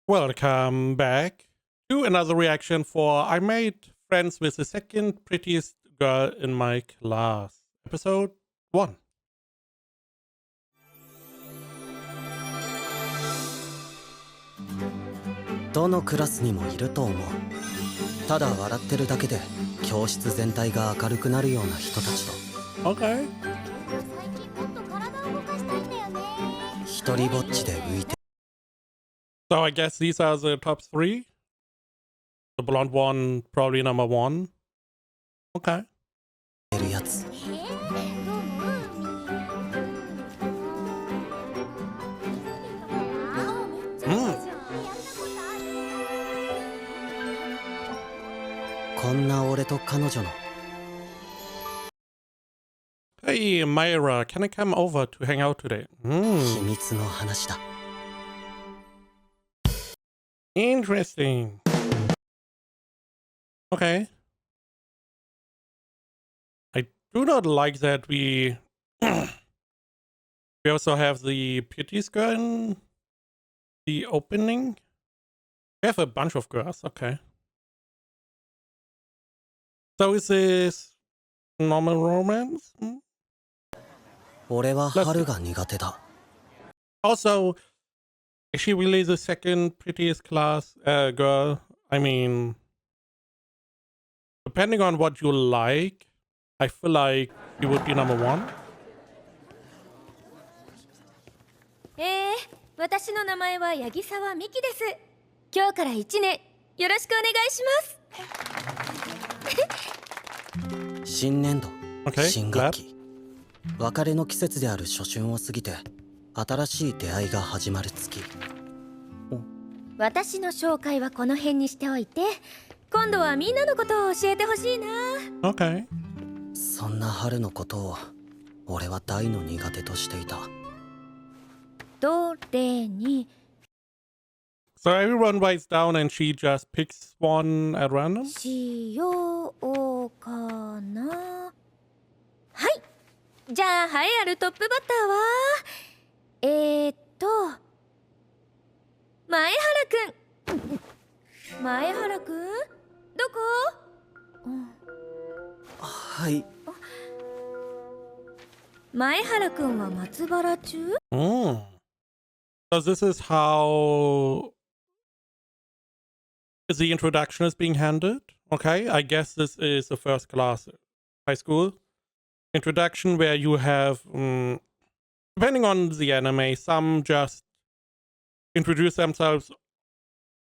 Welcome back to another reaction for I made friends with the second prettiest girl in my class. Episode 1. どのクラスにもいると思う。ただ笑ってるだけで教室全体が明るくなるような人たちと。Okay. 最近もっと体を動かしたいんだよね。一人ぼっちで浮いて So I guess these are the top 3. The blonde one, probably number 1. Okay. るやつ。どうもこんな俺と彼女の Hey, Myra, can I come over to hang out today? 秘密の話だ。Interesting. Okay. I do not like that we we also have the Prettiest girl in the opening. We have a bunch of girls, okay. So is this normal romance? 俺は春が苦手だ。 Also, is she really the second prettiest class girl? I mean, depending on what you like, I feel like she would be number 1. 私の名前は八木沢美希です。今日から1年よろしくお願いします。新年度、 Okay, 新学期、別れの季節である初春を過ぎて新しい出会いが始まる月。私の紹介はこの辺にしておいて、今度はみんなのことを教えてほしいな。 Okay. そんな春のことを俺は大の苦手としていた。どれに So everyone writes down and she just picks one at random? しようかな。はい、じゃあ栄えあるトップバッターは前原くん。前原くん、どこ？はい。前原くんは松原中？ So this is how the introduction is being handled. Okay, I guess this is the first class high school introduction where you have, depending on the anime, some just introduce themselves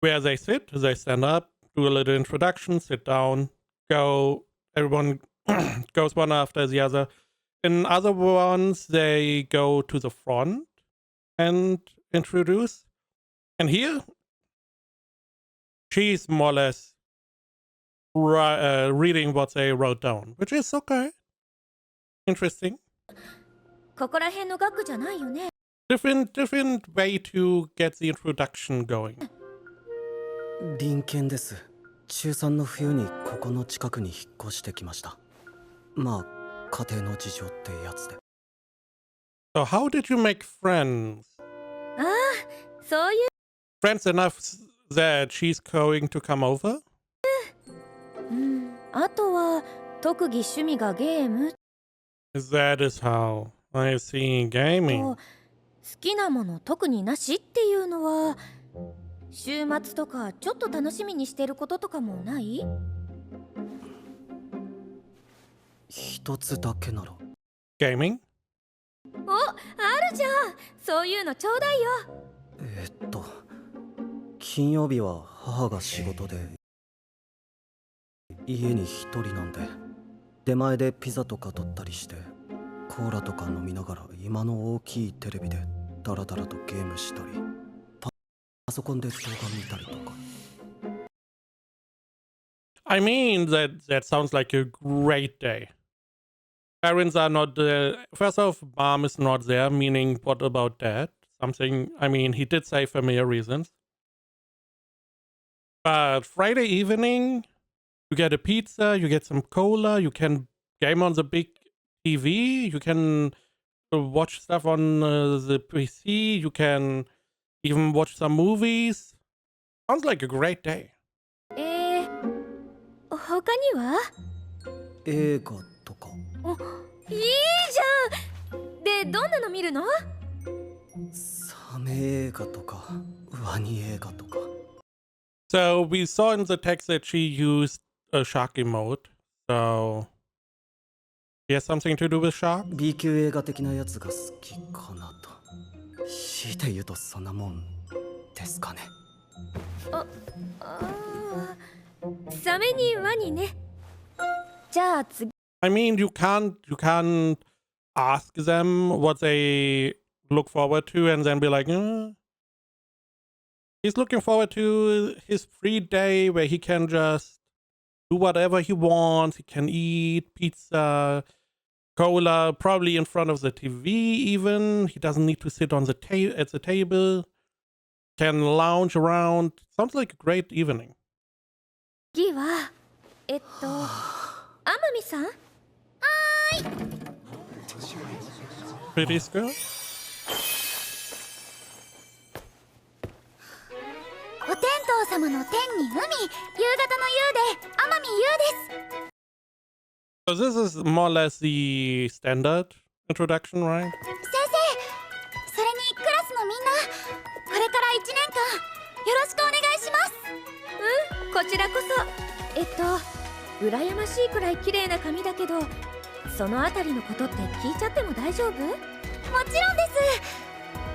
where they sit. They stand up, do a little introduction, sit down, go. Everyone goes one after the other. In other ones, they go to the front and introduce. And here, she's more or less reading what they wrote down, which is okay. Interesting. ここら辺の学区じゃないよね。 Different way to get the introduction going. 隣県です。中3の冬にここの近くに引っ越してきました。まあ家庭の事情ってやつで。 So how did you make friends? ああ、そういう。 Friends enough that she's going to come over? あとは特技趣味がゲーム。 That is how I see gaming. 好きなもの特になしっていうのは、週末とかちょっと楽しみにしてることとかもない？一つだけなら。 Gaming? あるじゃん。そういうのちょうだいよ。金曜日は母が仕事で家に一人なんで、出前でピザとか取ったりしてコーラとか飲みながら今の大きいテレビでダラダラとゲームしたり、パソコンで動画見たりとか。 I mean, that sounds like a great day. Parents are not first off, mom is not there, meaning what about dad? Something, I mean, he did say familiar reasons. But Friday evening, you get a pizza, you get some cola, you can game on the big TV, you can watch stuff on the PC, you can even watch some movies. Sounds like a great day. 他には映画とか。いいじゃん。で、どんなの見るの？サメ映画とかワニ映画とか。 So we saw in the text that she used a shark emote. So he has something to do with shark? B 級映画的なやつが好きかなと。強いて言うとそんなもんですかね。サメにワニね。じゃあ次。 I mean, you can't ask them what they look forward to and then be like, he's looking forward to his free day where he can just do whatever he wants. He can eat pizza, cola, probably in front of the TV even. He doesn't need to sit on the at the table. Can lounge around. Sounds like a great evening. 次は天海さん。Prettiest girl? お天道様の天に海、夕方の夕で天海夕です。 So this is more or less the standard introduction, right? 先生、それにクラスのみんな、これから1年間よろしくお願いします。こちらこそ。羨ましいくらい綺麗な髪だけど、そのあたりのことって聞いちゃっても大丈夫？もちろんです。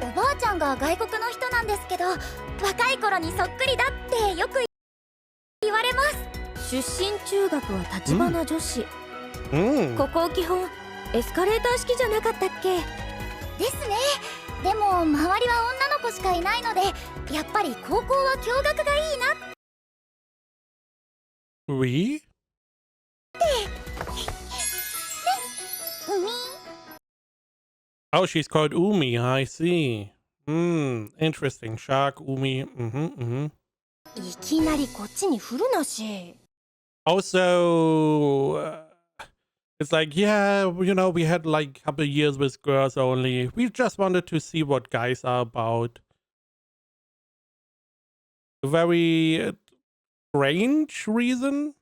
おばあちゃんが外国の人なんですけど、若い頃にそっくりだってよく言われます。出身中学は立花女子。ここ基本エスカレーター式じゃなかったっけ？ですね。でも周りは女の子しかいないので、やっぱり高校は共学がいいな。 We? 海。 Oh, she's called Umi. I see. Interesting. Shark, Umi. いきなりこっちに振るなし。 Also, it's like, yeah, you know, we had like a couple of years with girls only. We just wanted to see what guys are about. A very strange reason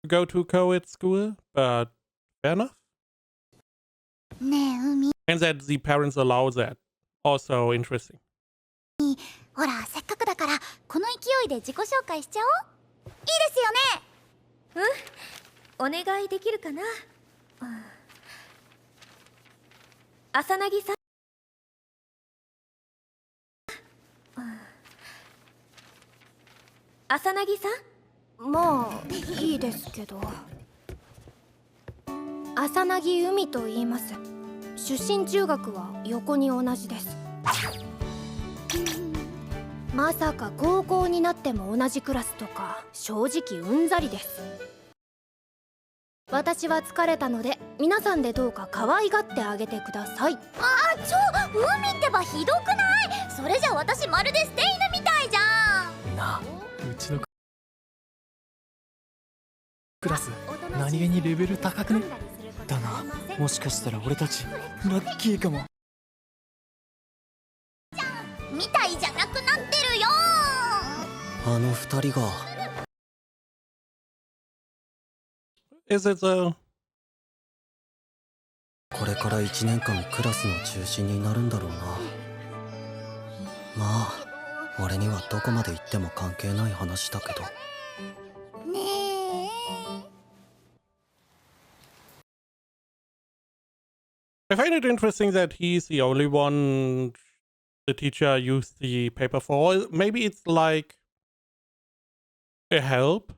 to go to co-ed school, but fair enough. ねえ海。 And that the parents allow that. Also interesting. ほら、せっかくだからこの勢いで自己紹介しちゃおう。いいですよね？お願いできるかな？浅凪さん。浅凪さん。まあいいですけど。浅凪海と言います。出身中学は横に同じです。まさか高校になっても同じクラスとか正直うんざりです。私は疲れたので皆さんでどうか可愛がってあげてください。海ってばひどくない？それじゃ私まるで捨て犬みたいじゃん。なあ、うちのクラス何気にレベル高くね？だな、もしかしたら俺たちラッキーかも。みたいじゃなくなってるよ。あの二人が。 Is it though? これから1年間クラスの中心になるんだろうな。まあ俺にはどこまで行っても関係ない話だけど。ねえ。 I find it interesting that he's the only one the teacher used the paper for. Maybe it's like a help,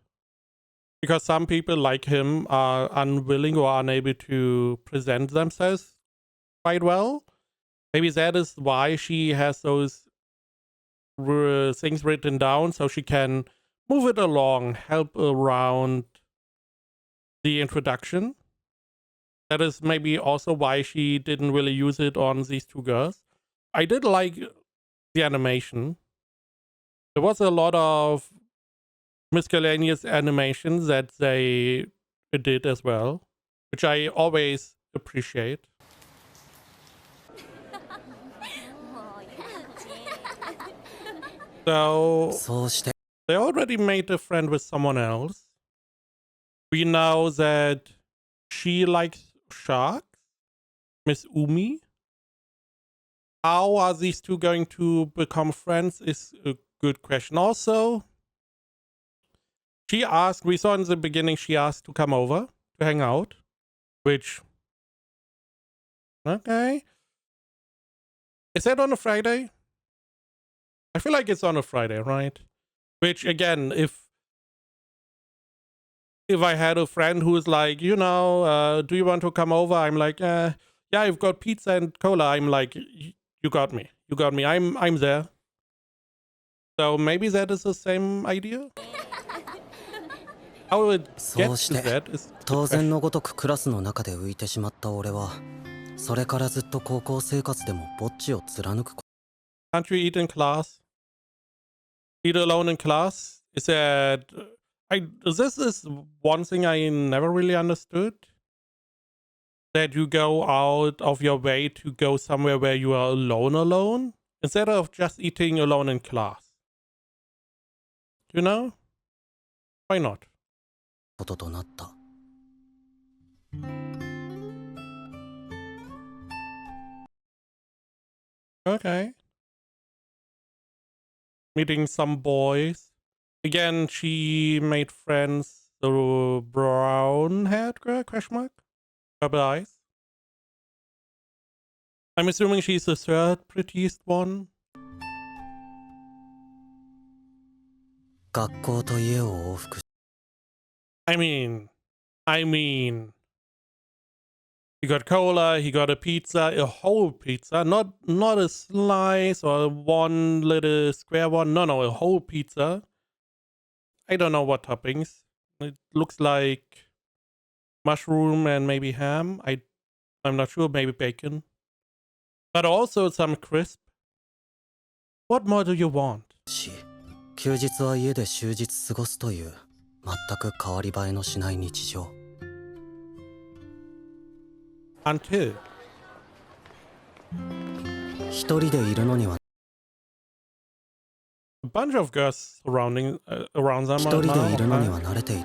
because some people like him are unwilling or unable to present themselves quite well. Maybe that is why she has those things written down, so she can move it along, help around the introduction. That is maybe also why she didn't really use it on these two girls. I did like the animation. There was a lot of miscellaneous animations that they did as well, which I always appreciate. So そうして they already made a friend with someone else. We know that she likes sharks, Miss Umi. How are these two going to become friends is a good question. Also, she asked, we saw in the beginning, she asked to come over to hang out, which, okay. Is that on a Friday? I feel like it's on a Friday, right? Which again, if I had a friend who is like, do you want to come over? I'm like, yeah, I've got pizza and cola. I'm like, you got me. You got me. I'm there. So maybe that is the same idea? How it そう gets し to て that is the 当然 question. のごとくクラスの中で浮いてしまった俺はそれからずっと高校生活でもぼっちを貫く Can't you eat in class? Eat alone in class? Is that... this is one thing I never really understood. That you go out of your way to go somewhere where you are alone, instead of just eating alone in class. You know? Why not? こととなった Okay. Meeting some boys. Again, she made friends. The brown-haired girl? Question mark? Purple eyes. I'm assuming she's the third prettiest one. 学校と家を往復 I mean, he got cola, he got a pizza, a whole pizza, not a slice or one little square one. No, a whole pizza. I don't know what toppings. It looks like mushroom and maybe ham. I'm not sure, maybe bacon. But also some crisp. What more do you want? し休日は家で終日過ごすという全く変わり映えのしない日常 Until 一人でいるのには a bunch of girls surrounding around them 一 are 人で now. いるのに Okay. は慣れている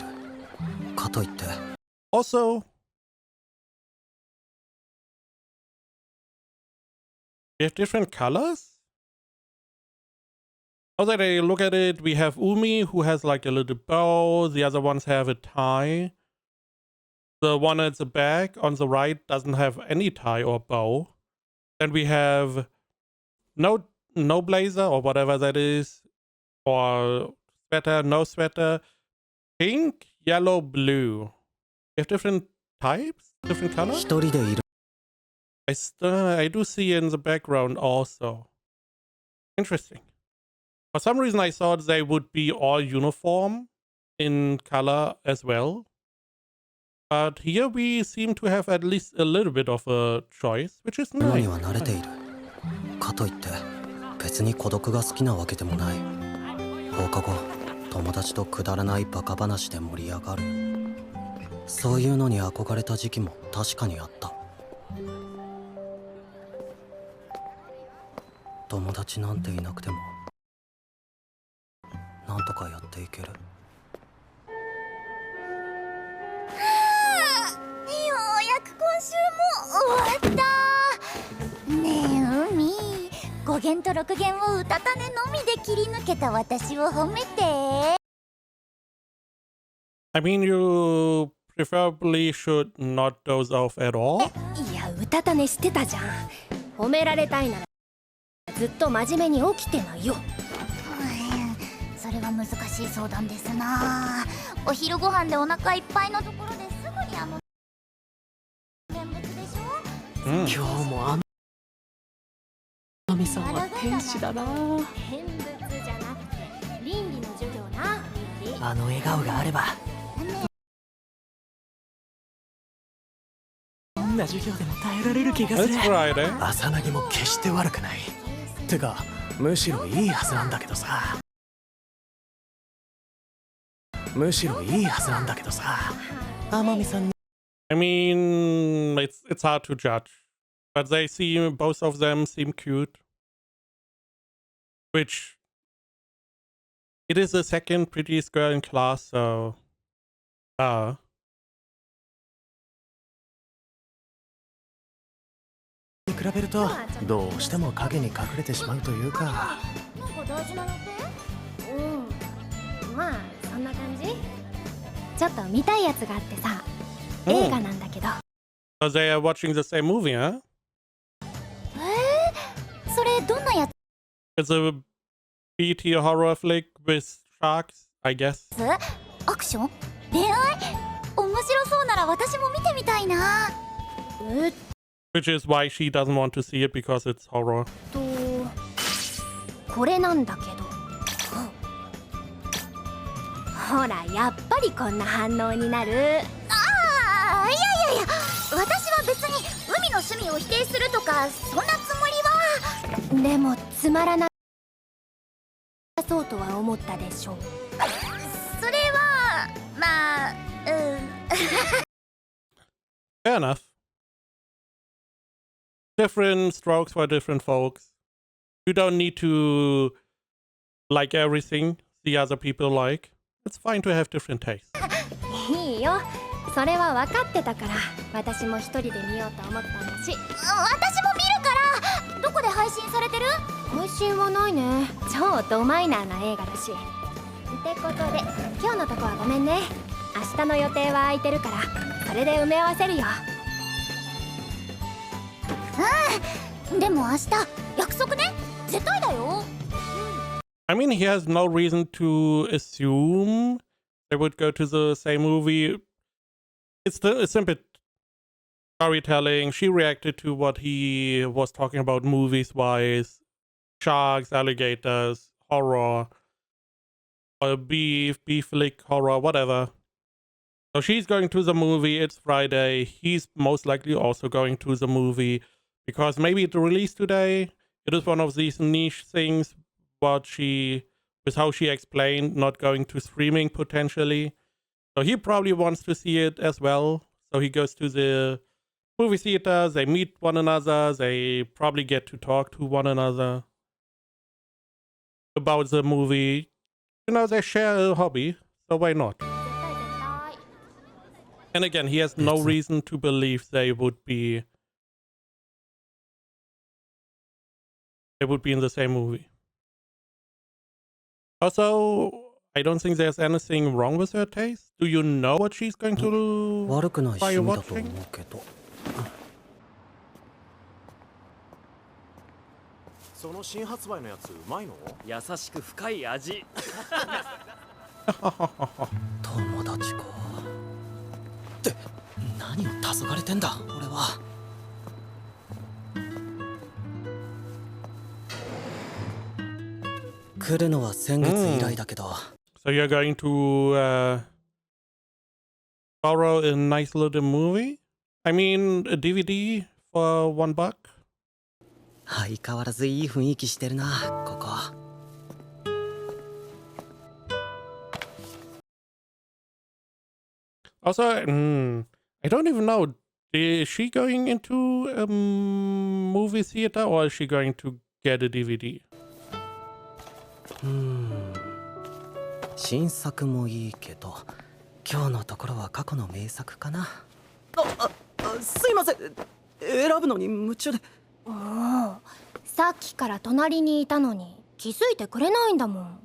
かといって Also, they have different colors? Now that I look at it, we have Umi, who has like a little bow. The other ones have a tie. The one at the back on the right doesn't have any tie or bow. Then we have no blazer or whatever that is, or sweater, no sweater, pink, yellow, blue. We have different types, different colors. 一人でいる I do see in the background also. Interesting. For some reason, I thought they would be all uniform in color as well. But here we seem to have at least a little bit of a choice, which is の nice. には慣れているかといって別に孤独が好きなわけでもない放課後友達とくだらないバカ話で盛り上がるそういうのに憧れた時期も確かにあった友達なんていなくてもなんとかやっていけるようやく今週も終わったねえ海5弦と6弦を歌たねのみで切り抜けた私を褒めて I mean, you preferably should not doze off at all. いや歌たねしてたじゃん褒められたいならずっと真面目に起きてないよそれは難しい相談ですなお昼ご飯でお腹いっぱいのところですぐに現物でしょ Mm. 今日もあみさんは天使だな見物じゃなくて倫理の授業な倫理あの笑顔があればどんな授業でも耐えられる気がす It's る Friday. 朝凪も決して悪くないてかむしろいいはずなんだけどさむしろいいはずなんだけどさ天海さんに I mean, it's hard to judge, but both of them seem cute. Which It is the second prettiest girl in class, soに比べるとどうしても影に隠れてしまうというか。なんか大事なのってまあそんな感じ。ちょっと見たいやつがあってさ、映画なんだけど。So they are watching the same movie, huh? それどんなやつ？ It's a B-tier horror flick with sharks, I guess. アクション？恋愛？面白そうなら私も見てみたいな。Which is why she doesn't want to see it because it's horror. これなんだけど。ほら、やっぱりこんな反応になる。いや私は別に海の趣味を否定するとかそんなつもりは。でもつまらなそうとは思ったでしょう。それはまあFair enough. Different strokes for different folks. You don't need to like everything the other people like. It's fine to have different tastes. いいよ、それは分かってたから私も一人で見ようと思ったんだし。私も見るから。どこで配信されてる？配信はないね。超ドマイナーな映画だし。ってことで今日のとこはごめんね。明日の予定は空いてるからそれで埋め合わせるよ。でも明日約束ね。絶対だよ。I mean, he has no reason to assume they would go to the same movie. It's simple storytelling. She reacted to what he was talking about movies-wise. Sharks, alligators, horror, or beef flick, horror, whatever. So she's going to the with it's Friday. He's most likely also going to the movie because maybe it released today. It is one of these niche things, with how she explained not going to streaming potentially. So he probably wants to see it as well. So he goes to the movie theater, they meet one another, they probably get to talk to one another about the movie. You know, they share a hobby, so why not? And again, he has no reason to believe they would be in the same movie. Also, I don't think there's anything wrong with her taste. Do you know what she's going to do 悪くない while 趣味だと watching? 思うけど。その新発売のやつうまいの？優しく深い味。友達か。って何を黄昏れてんだ俺は。来るのは先月以来だけど。So you're going to borrow a nice little movie? I mean, a DVD for $1? 相変わらずいい雰囲気してるなここ。Also, I don't even know. Is she going into a movie theater or is she going to get a DVD? 新作もいいけど今日のところは過去の名作かな。すいません、選ぶのに夢中で。もうさっきから隣にいたのに気づいてくれないんだもん。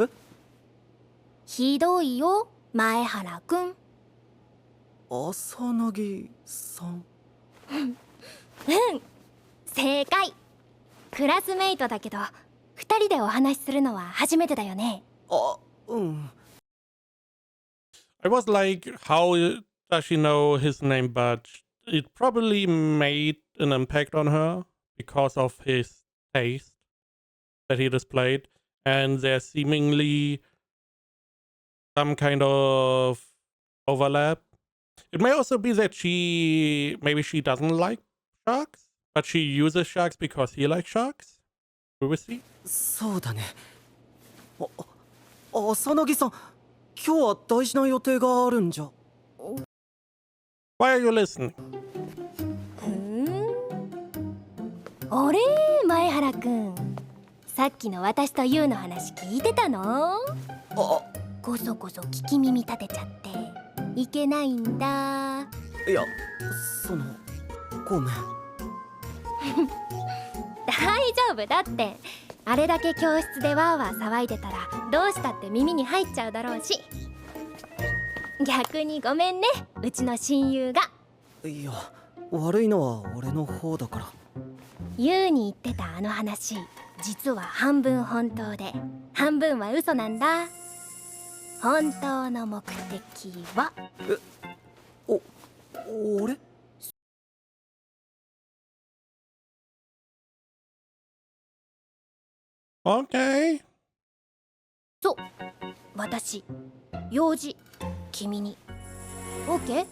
え？ひどいよ前原くん。浅葱さん。正解。クラスメイトだけど二人でお話しするのは初めてだよね。I was like, how does she know his name? But it probably made an impact on her because of his taste that he displayed. And there's seemingly some kind of overlap. It may also be that maybe she doesn't like sharks, but she uses sharks because he likes sharks. We will see. そうだね。浅葱さん、今日は大事な予定があるんじゃ。Why are you listening? あれ前原くん、さっきの私とユウの話聞いてたの？こそこそ聞き耳立てちゃっていけないんだ。いやごめん。大丈夫だって。あれだけ教室でワーワー騒いでたらどうしたって耳に入っちゃうだろうし。逆にごめんね、うちの親友が。いや悪いのは俺の方だから。ユウに言ってたあの話、実は半分本当で半分は嘘なんだ。本当の目的は俺Okay. そう、私用事君に OK？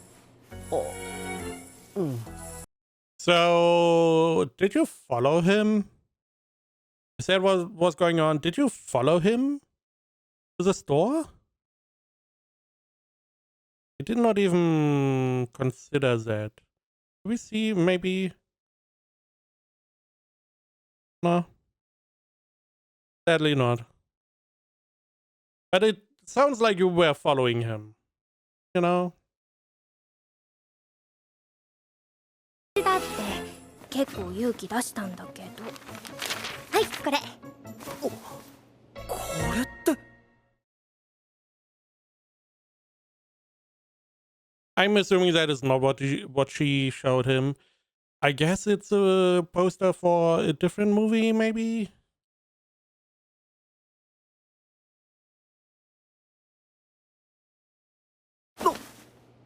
うん。 So, did you follow him? Is that what was going on? Did you follow him to the store? I did not even consider that. Do we see maybe? No. Sadly not. But it sounds like you were following him. You know? だって結構勇気出したんだけど。はいこれ。これって。I'm assuming that is not what she showed him. I guess it's a poster for a different movie, maybe?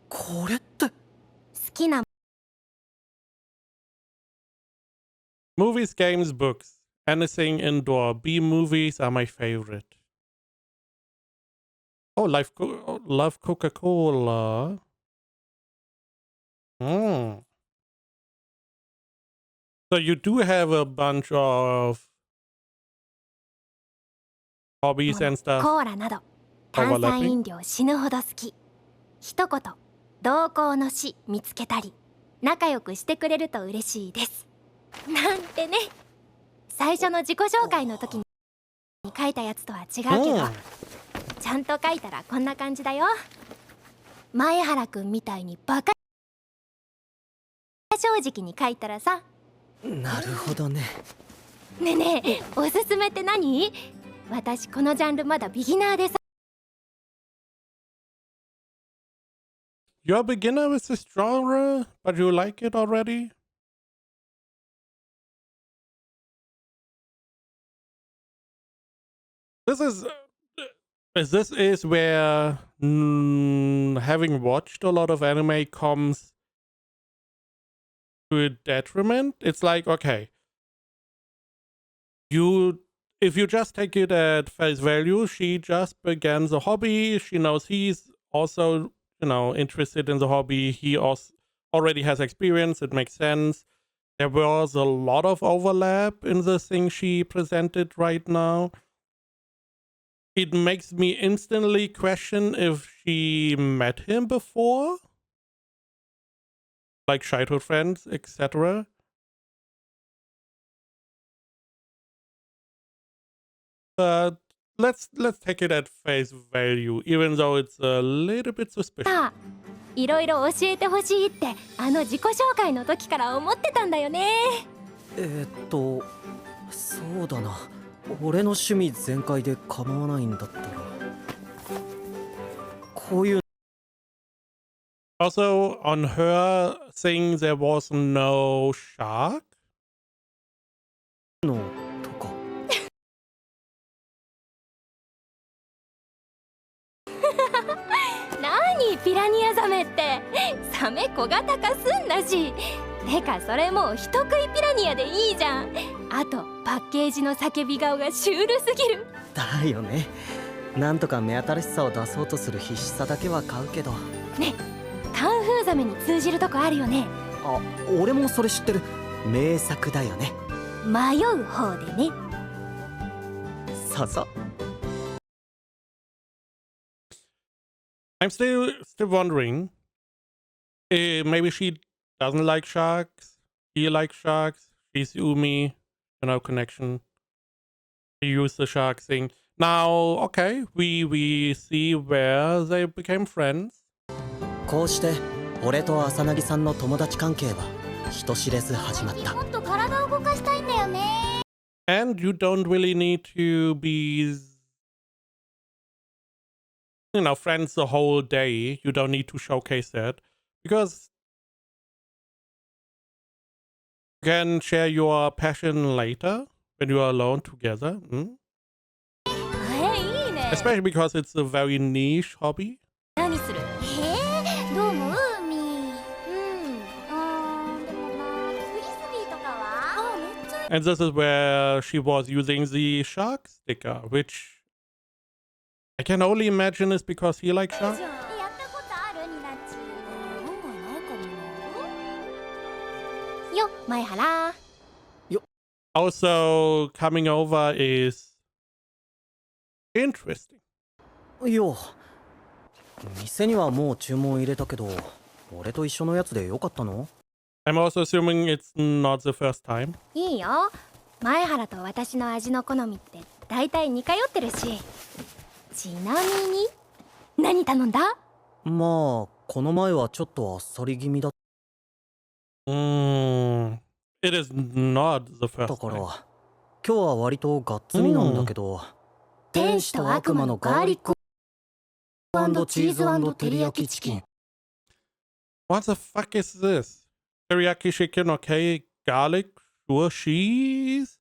これって。好きな Movies, games, books. Anything indoor. B movies are my favorite. Oh, love Coca-Cola. Hmm. So you do have a bunch of hobbies and コ stuff. ーラなど炭酸飲料死ぬほど好き。一言同行の死見つけたり仲良くしてくれると嬉しいですなんてね。最初の自己紹介の時に書いたやつとは違うけど、ちゃんと書いたらこんな感じだよ。前原くんみたいにバカ正直に書いたらさ。なるほどね。ねえねえ、おすすめって何？私このジャンルまだビギナーでさ。You're a beginner with this genre, but you like it already? This is where having watched a lot of anime comes to a detriment. It's like, okay, if you just take it at face value, she just began the hobby. She knows he's also, interested in the hobby. He also already has experience. It makes sense. There was a lot of overlap in the thing she presented right now. It makes me instantly question if she met him before, like childhood friends, etc. But let's take it at face value, even though it's a little bit suspicious. いろいろ教えてほしいってあの自己紹介の時から思ってたんだよね。そうだな。俺の趣味全開で構わないんだったら、こういう Also, on her thing, there was no shark. のとか。何ピラニアザメって。サメ小型化すんだし。てかそれもう人食いピラニアでいいじゃん。あとパッケージの叫び顔がシュールすぎる。だよね。なんとか目新しさを出そうとする必死さだけは買うけど。ね、カンフーザメに通じるとこあるよね。あ、俺もそれ知ってる。名作だよね。迷う方でね。そうそう。I'm still wondering. Maybe she doesn't like sharks. He likes sharks. She's Umi. Connection. use the shark thing. Now, okay, we see where they became friends. こうして俺と浅凪さんの友達関係は人知れず始まった。もっと体を動かしたいんだよね。 And you don't really need to be, friends the whole day. You don't need to showcase that because you can share your passion later when you are alone together. いいね。 Especially because it's a very niche hobby. 何する？どう思うみー。でもな、フリスビーとかは？めっちゃ And this is where she was using the shark sticker, which I can only imagine is because he likes sharks. やったことあるになっち。案外ないかもな。よ、前原。 Also, coming over is interesting. よ店にはもう注文入れたけど俺と一緒のやつでよかったの？ I'm also assuming it's not the first time. いいよ。前原と私の味の好みって大体似通ってるし。ちなみに何頼んだ？まあこの前はちょっとあっさり気味だっ It is not the た first から time. 今日は割とがっつりなんだけど、天使と悪魔のガーリック&チーズ&照り焼きチキン。 What the fuck is this? Teriyaki chicken, okay. Garlic, sure. Cheese.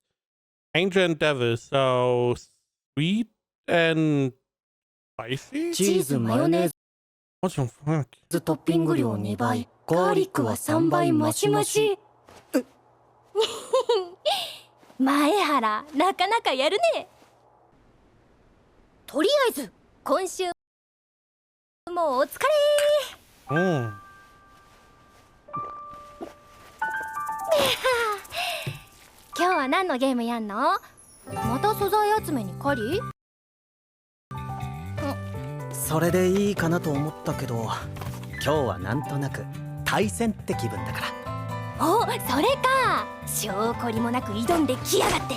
Angel and devil, so sweet and spicy? チーズマヨネー What the fuck? ズトッピング量2倍、ガーリックは3倍増し増し。前原、なかなかやるね。とりあえず今週もうお疲れ。 今日は何のゲームやんの？また素材集めに狩り？それでいいかなと思ったけど今日はなんとなく対戦って気分だから。お、それか。証拠りもなく挑んできやがって。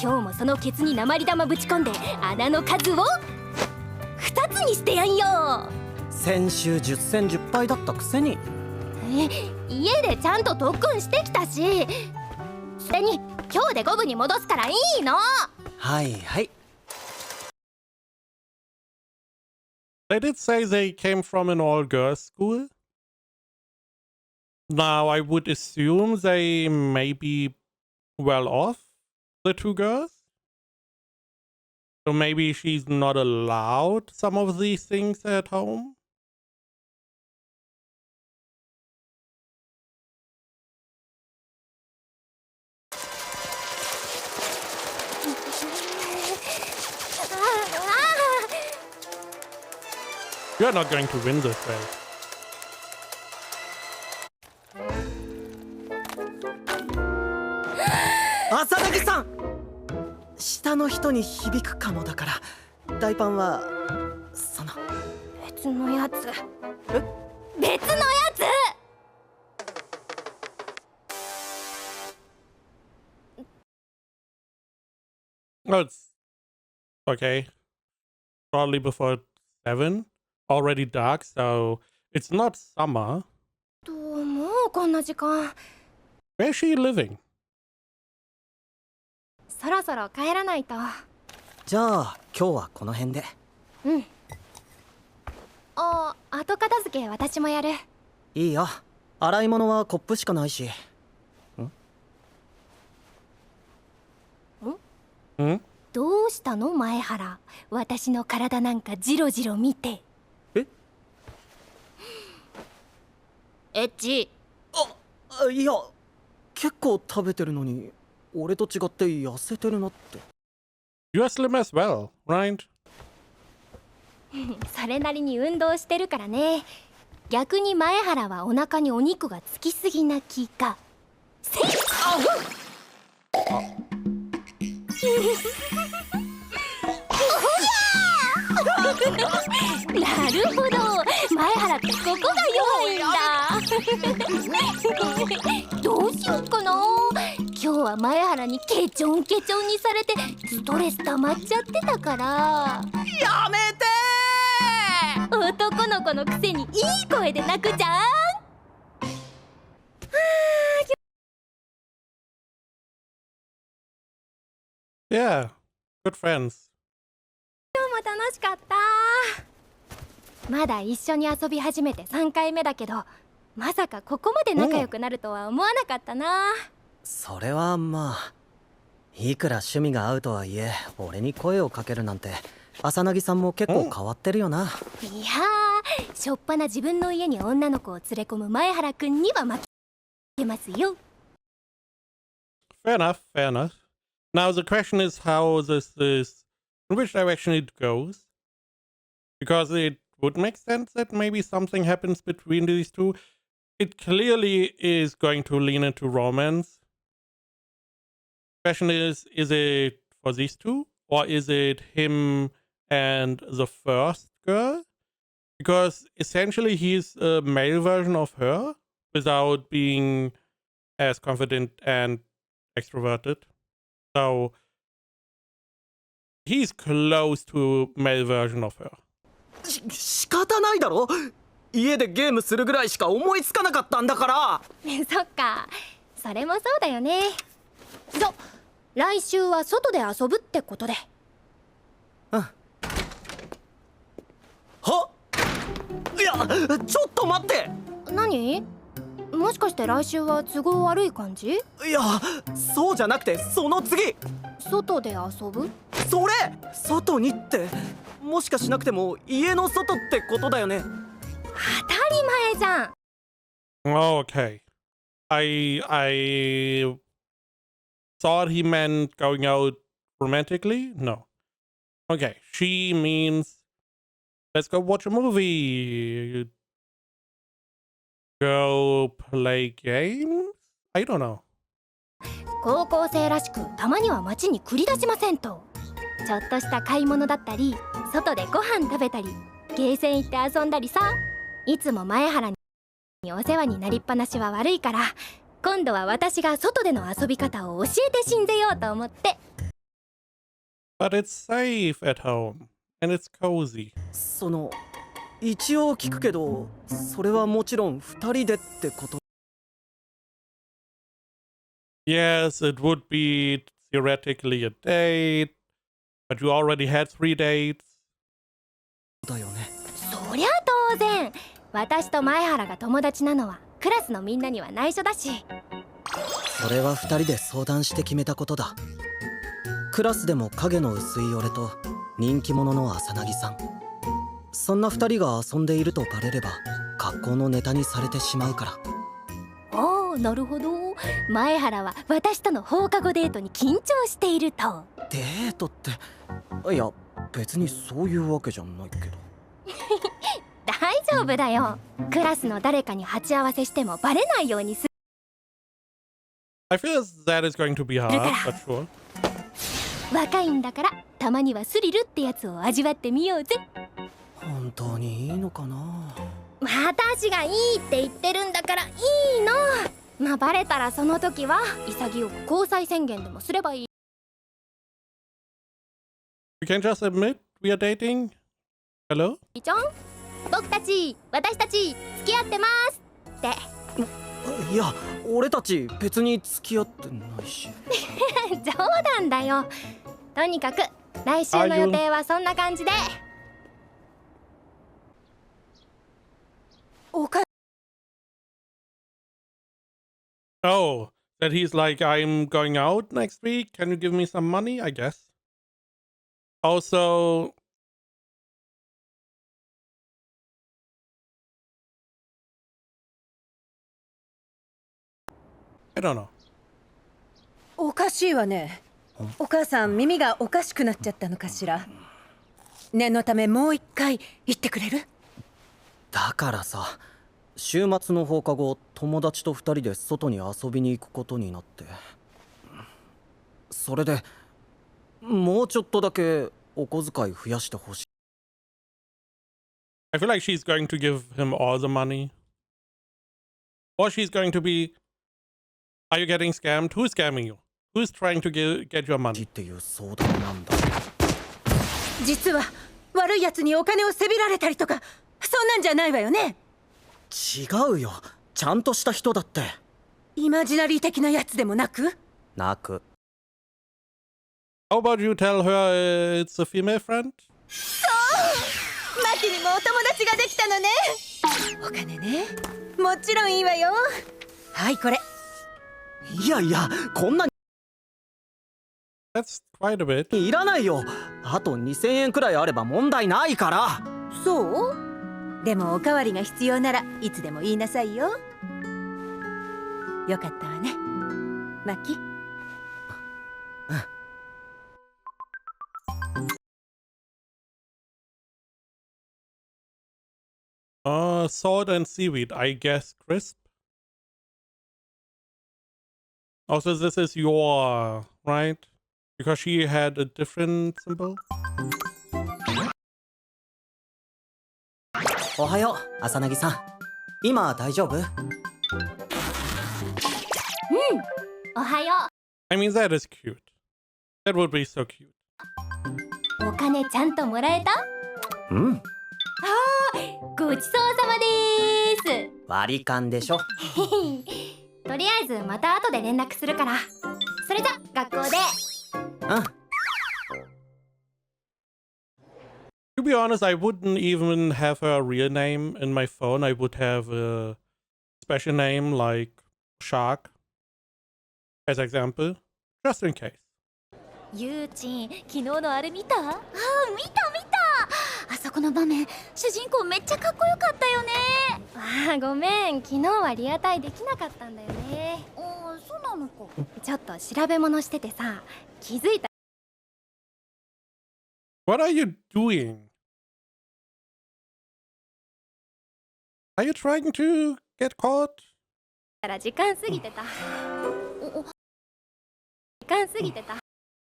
今日もそのケツに鉛玉ぶち込んで穴の数を2つにしてやんよ。先週10戦10敗だったくせに。家でちゃんと特訓してきたし。それに今日で5分に戻すからいいの。はいはい。 They did say they came from an all-girls school. Now, I would assume they may be well off, the two girls. So maybe she's not allowed some of these things at home. You're not going to win this race. 浅凪さん、下の人に響くかもだから大パンはその別のやつ。別のやつ。 Oh, it's okay. Probably before 7. Already dark, so it's not summer. もうこんな時間。 Where's she living? そろそろ帰らないと。じゃあ今日はこの辺で。後片付け私もやる。いいよ。洗い物はコップしかないし。どうしたの前原。私の体なんかジロジロ見て。エッチ。いや結構食べてるのに俺と違って痩せてるなって。 You're slim as well, right? それなりに運動してるからね。逆に前原はお腹にお肉がつきすぎな気が。なるほど、前原ってここが弱いんだ。どうしよっかな。今日今日は前原にケチョンケチョンにされてストレス溜まっちゃってたから。やめて男の子のくせにいい声で泣くじゃん。 Yeah, good friends. 今日も楽しかった。まだ一緒に遊び始めて3回目だけど、まさかここまで仲良くなるとは思わなかったな。それはまあ、いくら趣味が合うとはいえ俺に声をかけるなんて浅凪さんも結構変わってるよな。いやー、しょっぱな自分の家に女の子を連れ込む前原くんには負けますよ。 Fair enough, fair enough. Now the question is how this is, in which direction it goes. Because it would make sense that maybe something happens between these two. It clearly is going to lean into romance. Question is it for these two? Or is it him and the first girl? Because essentially he's a male version of her without being as confident and extroverted. So he's close to male version of her. 仕方ないだろ。家でゲームするぐらいしか思いつかなかったんだから。そっか、それもそうだよね。来週は外で遊ぶってことで。うん。いや、ちょっと待って。何？もしかして来週は都合悪い感じ？いや、そうじゃなくてその次。外で遊ぶ？それ外にって、もしかしなくても家の外ってことだよね。当たり前じゃん。Okay. I thought he meant going out romantically? No. Okay. She means let's go watch a movie. Go play games? I don't know. 高校生らしくたまには街に繰り出しませんと。ちょっとした買い物だったり、外でご飯食べたり、ゲーセン行って遊んだりさ。いつも前原にお世話になりっぱなしは悪いから、今度は私が外での遊び方を教えてしんぜようと思って。But it's safe at home. And it's cozy. その一応聞くけど、それはもちろん2人でってこと？ Yes, it would be theoretically a date, but you already had 3 dates. だよね。そりゃ当然。私と前原が友達なのはクラスのみんなには内緒だし。それは2人で相談して決めたことだ。クラスでも影の薄い俺と人気者の浅凪さん、そんな2人が遊んでいるとバレれば学校のネタにされてしまうから。おー、なるほど。前原は私との放課後デートに緊張していると。デートって、いや別にそういうわけじゃないけど。大丈夫だよ。クラスの誰かに鉢合わせしてもバレないようにする。 I feel that is going to be hard, but sure. 若いんだからたまにはスリルってやつを味わってみようぜ。本当にいいのかな。私がいいって言ってるんだからいいの。まあバレたらその時は潔く交際宣言でもすればいい。 We can just admit we are dating. Hello? いいじゃん。私たち付き合ってますって。いや俺たち別に付き合ってないし。冗談だよ。とにかく来週の予定はそんな感じで。Oh, that he's like, I'm going out next week. Can you give me some money? I guess. Also, I don't know. おかしいわね。お母さん耳がおかしくなっちゃったのかしら。念のためもう一回言ってくれる？だからさ、週末の放課後友達と2人で外に遊びに行くことになって、それでもうちょっとだけお小遣い増やしてほしい。 I feel like she's going to give him all the money. Or she's going to be Are you getting scammed? Who's scamming you? Who's trying to get your っ money? ていう相談なんだ。実は悪い奴にお金をせびられたりとかそんなんじゃないわよね。違うよ。ちゃんとした人だって。イマジナリー的なやつでもなく。なく。 How about you tell her it's a female friend? マキにもお友達ができたのね。お金ね。もちろんいいわよ。はいこれ。いやいや、こんな That's quite a bit. にいらないよ。あと2000円くらいあれば問題ないから。そうでもおかわりが必要ならいつでも言いなさいよ。よかったわねマキ。Salt and seaweed, I guess crisp. Also, this is your, right? Because she had a different symbol. おはよう、浅凪さん。今大丈夫？おはよ I mean, that is cute. That would be so cute. う。お金ちゃんともらえた？うん。ごちそうさまで割り勘でしょ。ーす。とりあえずまた後で連絡するから。それじゃ学校で。うん。 To be honest, I wouldn't even have her real name in my phone. I would have a special name like Shark, as example, just in case. ゆうちん、昨日のあれ見た？ああ、見た。あそこの場面、主人公めっちゃかっこよかったよね。あーごめん、昨日はリアタイできなかったんだよね。ああ、そうなのか。ちょっと調べ物しててさ、気づいた What are you doing? Are you trying to get caught? から時間過ぎてた。時間過ぎてた。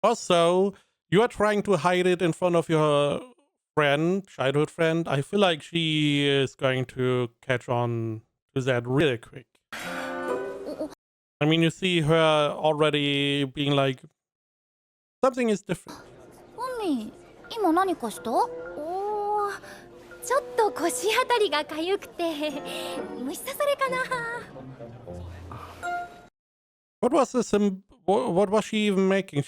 Also, you are trying to hide it in front of your friend, childhood friend. I feel like she is going to catch on to that really quick. I mean, you see her already being like, something is different. マミ、今何かした？おー、ちょっと腰あたりがかゆくて、虫刺されかな。 What was this? What was she even making?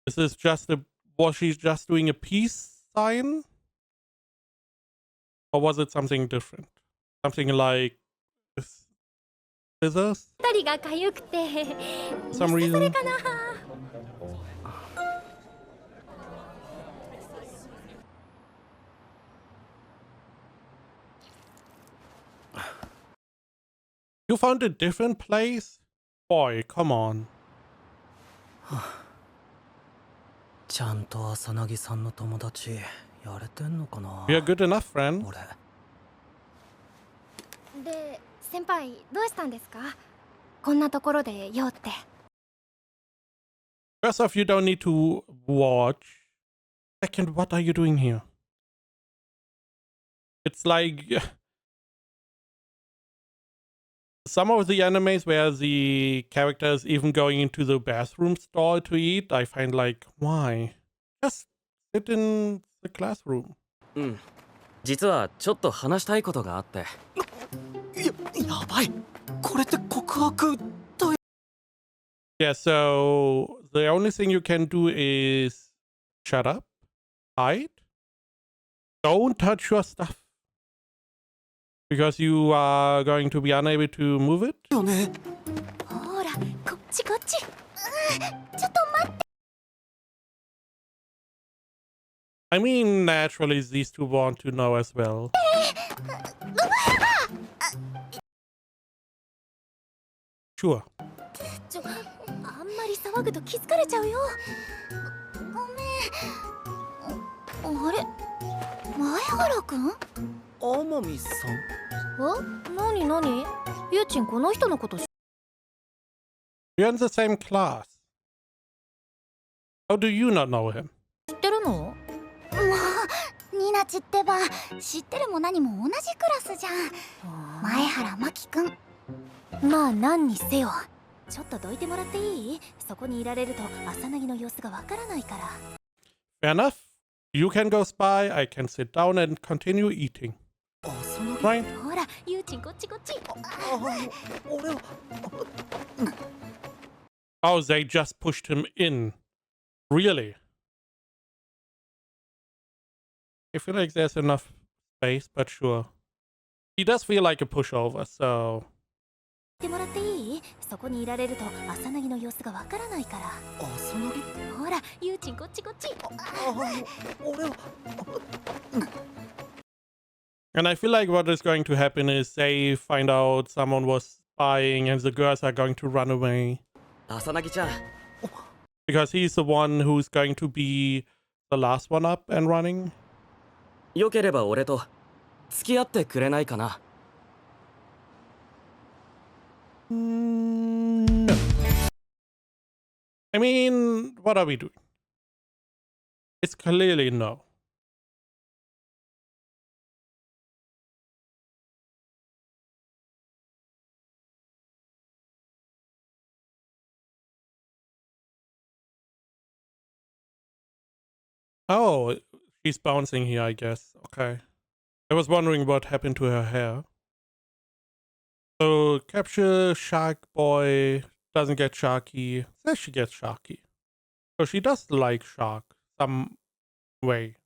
Is this just was she just doing a peace sign? Or was it something different? Something like scissors? あたりがかゆくて、 Some 虫刺され reason. かな。 You found a different place? Boy, come on. ちゃんと浅凪さんの友達やれてんのかな。 You're a good enough friend. 俺。で、先輩どうしたんですか？こんなところで用って。 First off, you don't need to watch. Second, what are you doing here? It's like some of the animes where the character is even going into the bathroom stall to eat, I find like, why? Just sit in the classroom. うん。実はちょっと話したいことがあって。やばい。これって告白だよ。 Yeah, so the only thing you can do is shut up, hide, don't touch your stuff. Because you are going to be unable to move it. よね。ほら、こっち。ちょっと待って。 I mean, naturally, these two want to know as well. Sure. あんまり騒ぐと気づかれちゃうよ。ごめん。あれ、前原くん？天海さん。何？ゆうちんこの人のこと知 You're in the same class. How do you not know him? ってるの？もう、ニナチってば、知ってるも何も同じクラスじゃん。前原真希くん。まあ何にせよ、ちょっとどいてもらっていい？そこにいられると朝凪の様子がわからないから。 Fair enough. You can go spy, I can sit down and continue eating. 朝凪 Fine. ほらゆうちんこっちこっち。俺は Oh, they just pushed him in. Really? I feel like there's enough space, but sure. He does feel like a pushover, so... てもらっていい？そこにいられると朝凪の様子がわからないから。朝凪ほらゆうちんこっちこっち。俺は And I feel like what is going to happen is they find out someone was spying and the girls are going to run away. 朝凪ちゃん Because he's the one who's going to be the last one up and running. よければ俺と付き合ってくれないかな。 No. I mean, what are we doing? It's clearly no. Oh, she's bouncing here, I guess. Okay. I was wondering what happened to her hair. So, capture Shark Boy, doesn't get Sharky, says she gets Sharky. So she does like Shark, some way.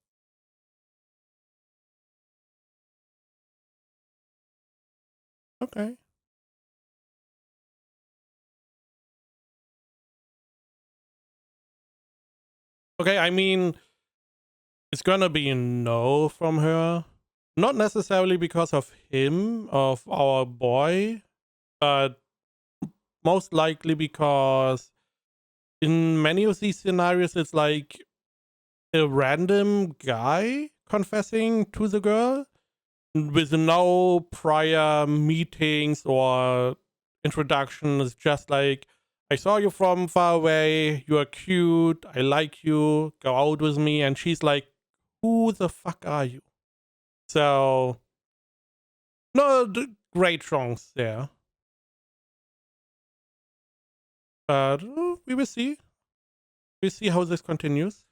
Okay. Okay, I mean, it's gonna be a no from her. Not necessarily because of him, of our boy, but most likely because in many of these scenarios, it's like a random guy confessing to the girl with no prior meetings or introduction. It's just like, I saw you from far away, you are cute, I like you, go out with me. And she's like, who the fuck are you? So, no great wrongs there. But we will see. We'll see how this continues.